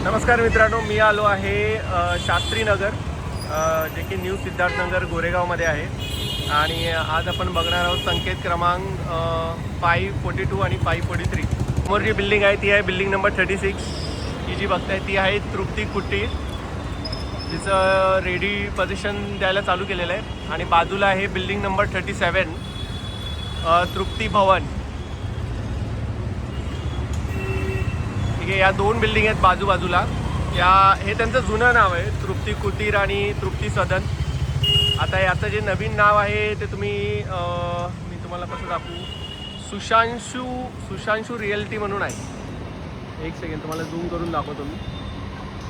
नमस्कार मित्रांनो, मी आलो आहे शास्त्रीनगर जे की न्यू सिद्धार्थनगर गोरेगावमध्ये आहे. आणि आज आपण बघणार आहोत संकेत क्रमांक 542 आणि 543. समोर जी बिल्डिंग आहे ती आहे बिल्डिंग नंबर 36. ही जी बघताय ती आहे तृप्ती कुटीर, जिचं रेडी पोझिशन द्यायला चालू केलेलं आहे. आणि बाजूला आहे बिल्डिंग नंबर 37 तृप्ती भवन. ठीक आहे, या दोन बिल्डिंग आहेत बाजूबाजूला. हे त्यांचं जुनं नाव आहे, तृप्ती कुटीर आणि तृप्ती सदन. आता याचं जे नवीन नाव आहे ते मी तुम्हाला कसं दाखवू, सुशांशू रिअल्टी म्हणून आहे. एक सेकंड तुम्हाला झूम करून दाखवतो मी.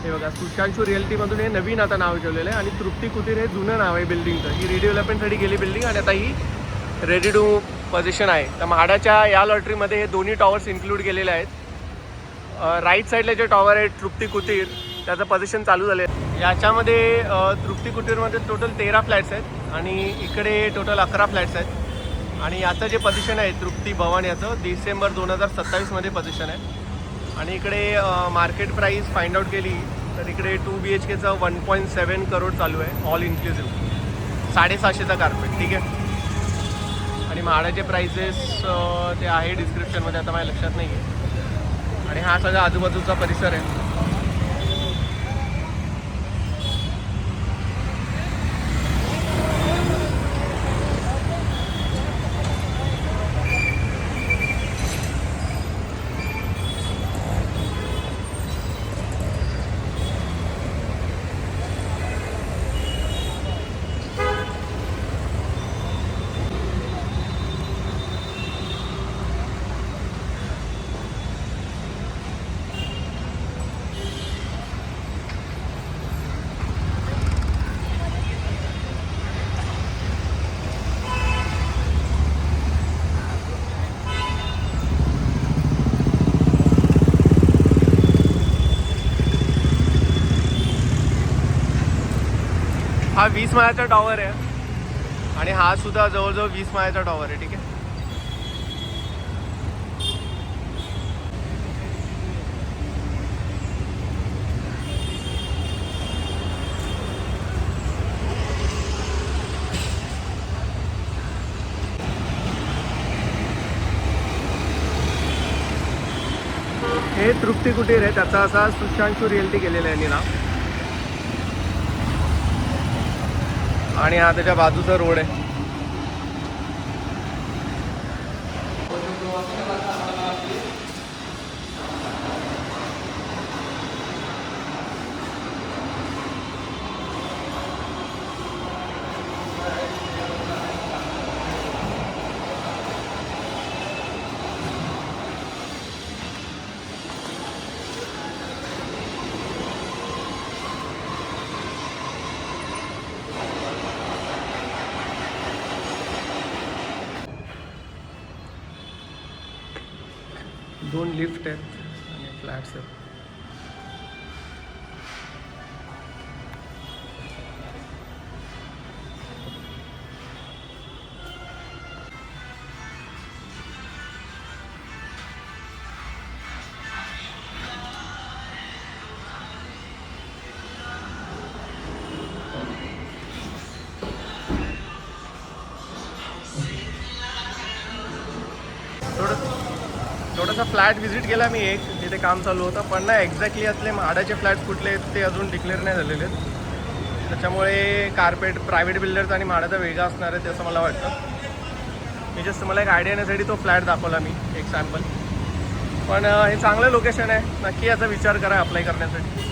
हे बघा, सुशांशू रिअल्टीमधून हे नवीन आता नाव ठेवलेलं आहे. आणि तृप्ती कुटीर हे जुनं नाव आहे बिल्डिंगचं. ही रिडेव्हलपमेंटसाठी गेली बिल्डिंग आणि आता ही रेडी टू पोझिशन आहे. तर म्हाडाच्या या लॉटरीमध्ये हे दोन्ही टॉवर्स इन्क्लूड केलेले आहेत. राईट साईडला जे टॉवर आहे तृप्ती कुटीर, त्याचं पोझिशन चालू झाले. याच्यामध्ये तृप्ती कुटीरमध्ये टोटल 13 फ्लॅट्स आहेत आणि इकडे टोटल 11 फ्लॅट्स आहेत. आणि याचं जे पोझिशन आहे तृप्ती भवन, याचं डिसेंबर 2027मध्ये पोझिशन आहे. आणि इकडे मार्केट प्राईस फाइंड आउट केली तर इकडे 2 BHKचं 1.7 करोड चालू आहे, ऑल इन्क्लुझिव्ह. 750चा कार्पेट. ठीक आहे. आणि म्हाडाचे प्राइसेस ते आहे डिस्क्रिप्शनमध्ये, आता माझ्या लक्षात नाही आहे. आणि हा सगळा आजूबाजूचा परिसर आहे. हा 20 माळ्याचा टॉवर आहे आणि हा सुद्धा जवळजवळ 20 माळ्याचा टॉवर आहे. ठीक आहे. हे तृप्ती कुटीर आहे, त्याचा असा सुशांशू रिअल्टी केलेला आहे नाव. आणि हा त्याच्या बाजूचा रोड आहे. दोन लिफ्ट आहेत आणि फ्लॅट्स आहेत. थोडासा फ्लॅट व्हिजिट केला मी, एक तिथे काम चालू होतं, पण ना एक्झॅक्टली असले म्हाडाचे फ्लॅट्स कुठले आहेत ते अजून डिक्लेअर नाही झालेले आहेत. त्याच्यामुळे कार्पेट प्रायव्हेट बिल्डर्स आणि म्हाडाचा वेगळा असणार आहे ते असं मला वाटतं. मी जस्ट मला एक आयडिया येण्यासाठी तो फ्लॅट दाखवला मी, एक सॅम्पल. पण हे चांगलं लोकेशन आहे, नक्की याचा विचार करा अप्लाय करण्यासाठी.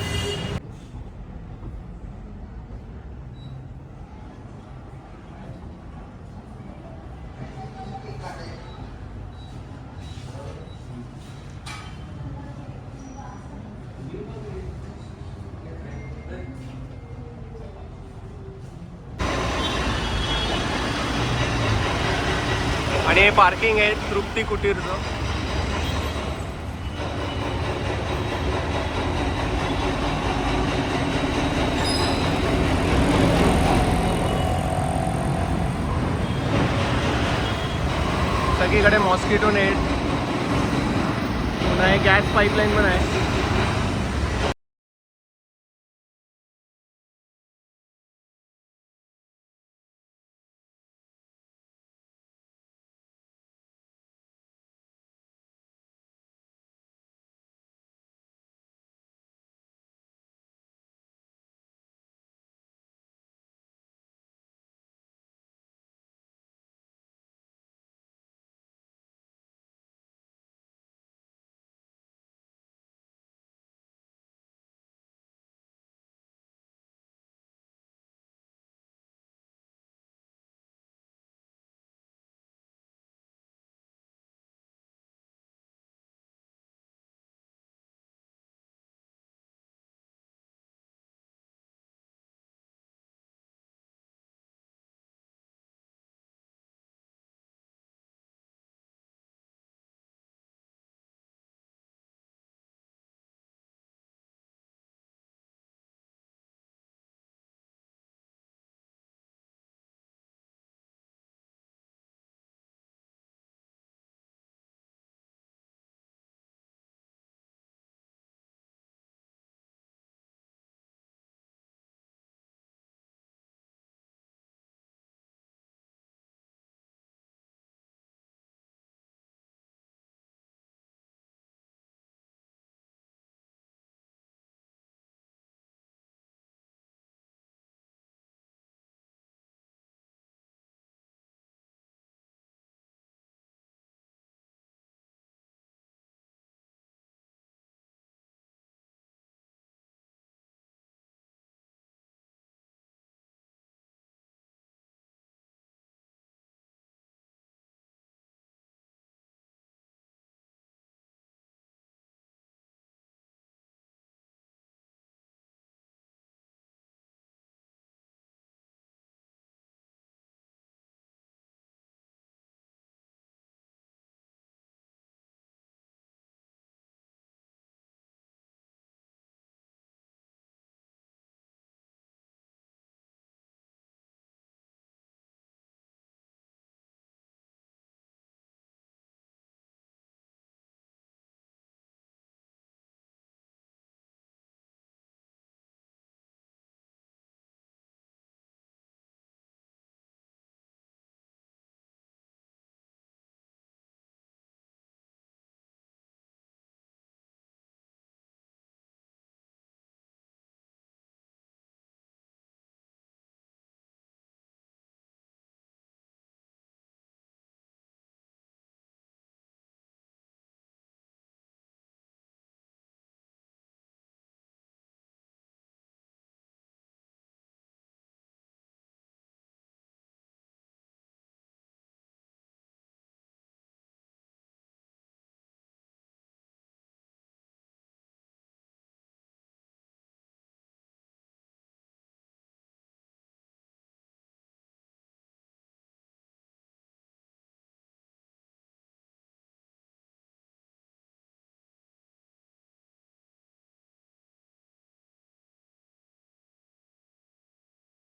आणि हे पार्किंग आहे तृप्ती कुटीरचं. सगळीकडे मॉस्किटो नेट, पुन्हा हे गॅस पाईपलाईन पण आहे.